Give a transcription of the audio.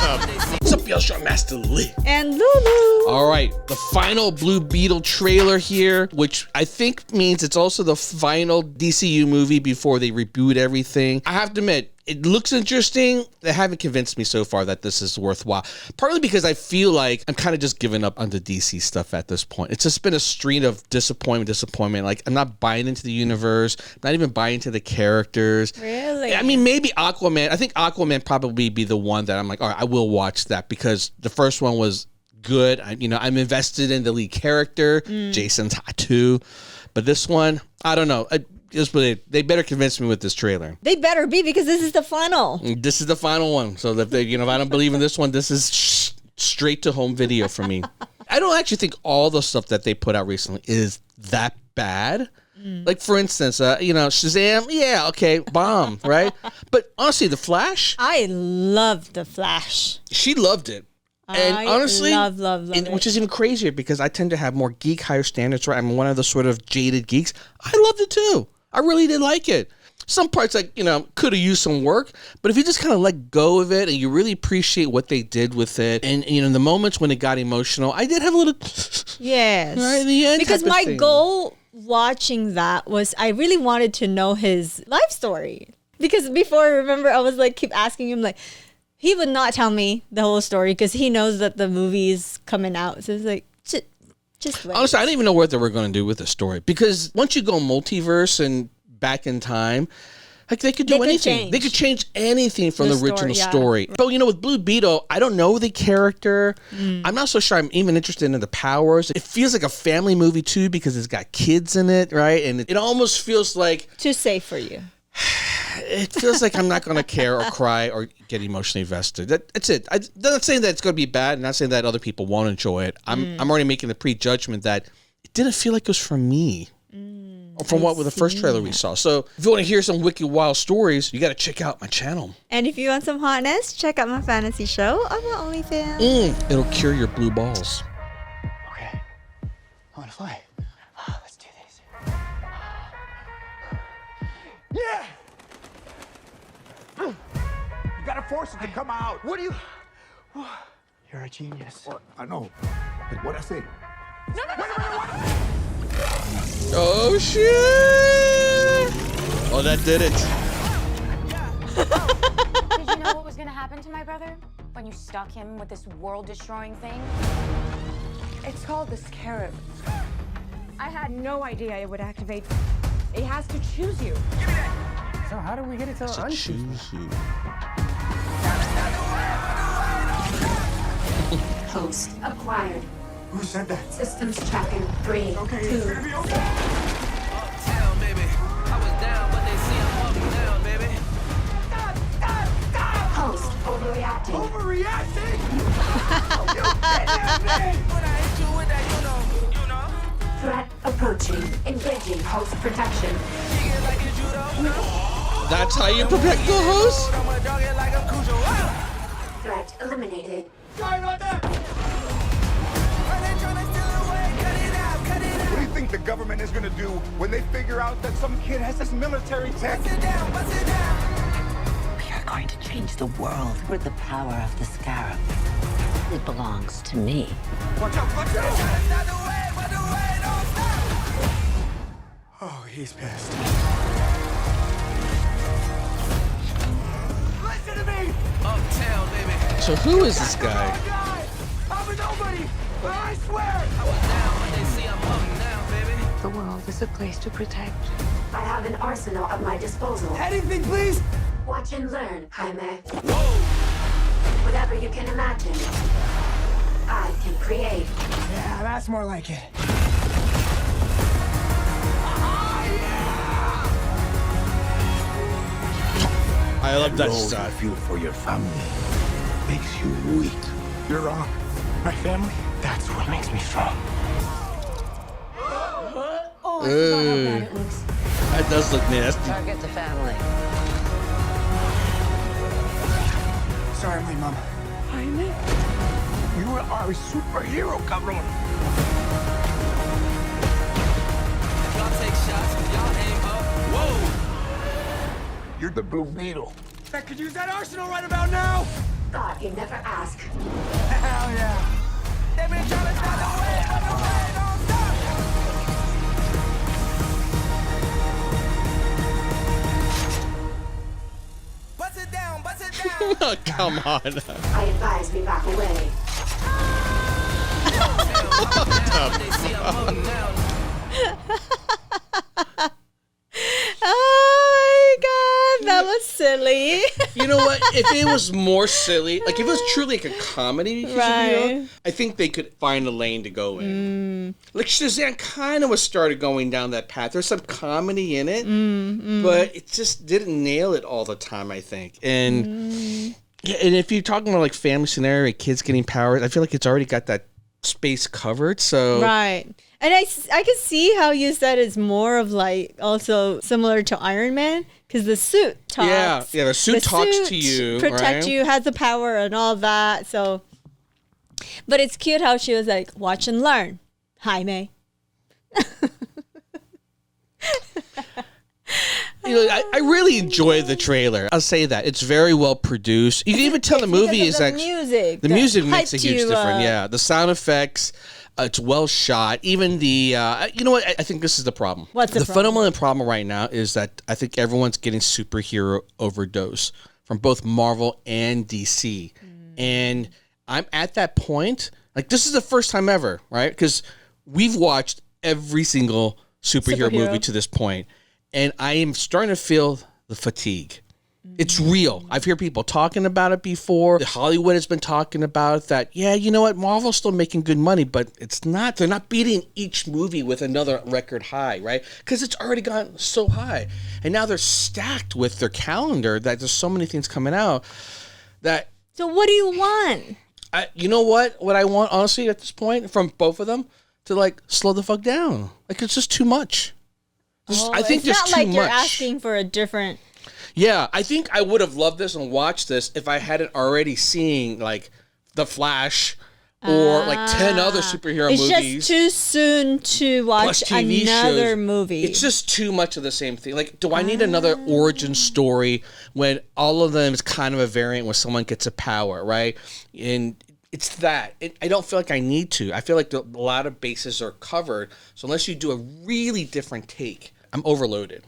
What's up, y'all? Sean Master Lee. And Lulu. All right, the final Blue Beetle trailer here, which I think means it's also the final DCU movie before they reboot everything. I have to admit, it looks interesting. They haven't convinced me so far that this is worthwhile. Partly because I feel like I'm kind of just giving up on the DC stuff at this point. It's just been a string of disappointment. Like, I'm not buying into the universe, not even buying into the characters. Really? I mean, maybe Aquaman. I think Aquaman probably be the one that I'm like, all right, I will watch that because the first one was good. I'm invested in the lead character, Jason Tattoo. But this one, I don't know. They better convince me with this trailer. They better be, because this is the final. This is the final one. So if if I don't believe in this one, this is straight to home video for me. I don't actually think all the stuff that they put out recently is that bad. Like, for instance, Shazam, yeah, okay, bomb, right? But honestly, The Flash. I love The Flash. She loved it. And honestly, love it. Which is even crazier because I tend to have more geek higher standards, right? I'm one of the sort of jaded geeks. I loved it too. I really did like it. Some parts, could have used some work, but if you just kind of let go of it and you really appreciate what they did with it, and the moments when it got emotional, I did have a little yes, right in the end, because my goal watching that was I really wanted to know his life story, because before, remember, I was like keep asking him, like, he would not tell me the whole story because he knows that the movie's coming out, so it's like just wait. Honestly, I didn't even know what they were going to do with the story, because once you go multiverse and back in time, like, they could do anything. They could change anything from the original story. But with Blue Beetle, I don't know the character. I'm not so sure I'm even interested in the powers. It feels like a family movie too because it's got kids in it, right? And it almost feels like too safe for you. It feels like I'm not going to care or cry or get emotionally invested. That's it. I'm not saying that it's going to be bad. I'm not saying that other people won't enjoy it. I'm already making the prejudgment that it didn't feel like it was for me. From what with the first trailer we saw. So if you want to hear some wicked wild stories, you got to check out my channel. And if you want some hotness, check out my fantasy show on my OnlyFans. It'll cure your blue balls. Okay, I want to fly. Let's do this. Yeah! You gotta force it to come out. What do you? You're a genius. Well, I know. But what I say? No. Oh shit! Oh, that did it. Did you know what was gonna happen to my brother when you stuck him with this world-destroying thing? It's called the Scarab. I had no idea it would activate. It has to choose you. So how do we get it to Choose you. Host acquired. Who said that? Systems tracking 3, Okay, 2. it's gonna be okay. Uptown, baby. I was down, but they see I'm up now, baby. Host overreacting. Overreacting? You kidding me? When I hit you with that, you know. Threat approaching. Engaging host protection. Kick it like it's judo. That's how you protect the host? I'm a dog it like I'm Cujo. Threat eliminated. Sorry about that. Are they trying to steal away? Cut it out. What do you think the government is gonna do when they figure out that some kid has this military tech? Bust it down. We are going to change the world with the power of the Scarab. It belongs to me. Watch out, watch out! Not the way, but the way don't stop. Oh, he's pissed. Listen to me! Uptown, baby. So who is this guy? I'm a nobody! But I swear! I was down, but they see I'm up now, baby. The world is a place to protect. I have an arsenal at my disposal. Anything, please! Watch and learn, Jaime. Whoa. Whatever you can imagine, I can create. Yeah, that's more like it. I love that Those shot. you feel for your family makes you weak. You're wrong. My family, that's what makes me strong. Oh, I forgot how bad it looks. That does look nasty. Target the family. Sorry, my mom. Jaime? You are a superhero, cabron. Y'all take shots, y'all aim up. Whoa. You're the Blue Beetle. I could use that arsenal right about now. Thought you'd never ask. Hell yeah. They've been trying to stop the way, but the way don't stop. Bust it down, bust it down. Oh, come on. I advise we back away. They see I'm moving now. Oh my god, that was silly. You know what? If it was more silly, like if it was truly like a comedy superhero, Right. I think they could find a lane to go in. Like Shazam kind of was started going down that path. There's some comedy in it, but it just didn't nail it all the time, I think. And yeah, and if you're talking about like family scenario, kids getting powers, I feel like it's already got that space covered. So Right. And I can see how you said it's more of like also similar to Iron Man because the suit talks. Yeah, the suit talks to you, protect right? you, has the power and all that. So, but it's cute how she was like, watch and learn. Hi, May. You know, I really enjoyed the trailer. I'll say that it's very well produced. You can even tell the movie is like actually music. the music makes a hyped huge you difference. up. Yeah, the sound effects. It's well shot. Even the, you know what? I think this is the problem. What's the problem? fundamental problem right now is that I think everyone's getting superhero overdose from both Marvel and DC, and I'm at that point. Like this is the first time ever, right? Because we've watched every single superhero movie to this point, and I am starting to feel the fatigue. It's real. I've heard people talking about it before. Hollywood has been talking about it, that, yeah, you know what? Marvel's still making good money, but it's not. They're not beating each movie with another record high, right? Because it's already gone so high. And now they're stacked with their calendar that there's so many things coming out that, So what do you want? you know what? What I want, honestly, at this point, from both of them, to like slow the fuck down. Like it's just too much. I think it's there's not too like much. you're asking for a different. Yeah, I think I would have loved this and watched this if I hadn't already seen like The Flash or like 10 other superhero It's movies. just too soon to watch plus TV another shows. movie. It's just too much of the same thing. Like, do I need another origin story when all of them is kind of a variant where someone gets a power, right? And it's that. I don't feel like I need to. I feel like a lot of bases are covered. So unless you do a really different take, I'm overloaded.